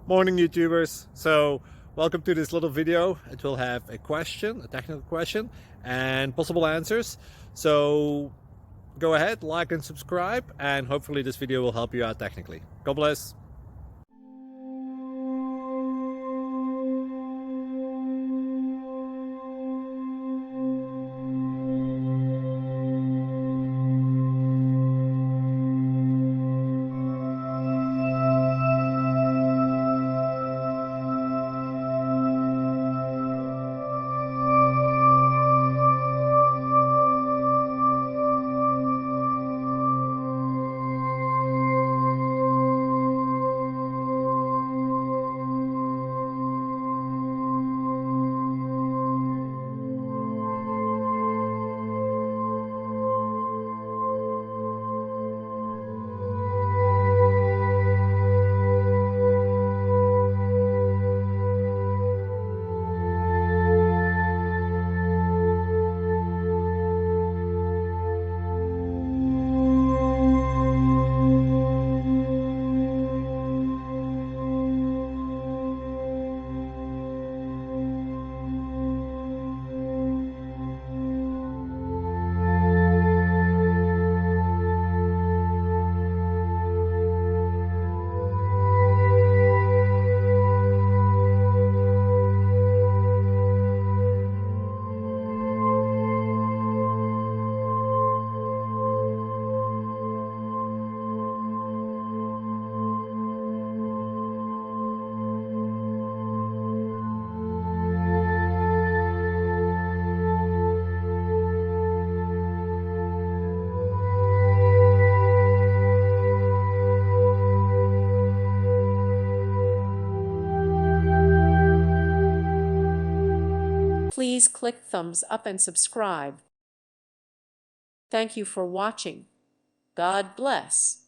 Morning YouTubers. So welcome to this little video. It will have a question, a technical question, and possible answers. So go ahead, like and subscribe, and hopefully this video will help you out technically. God bless. Please click thumbs up and subscribe. Thank you for watching. God bless.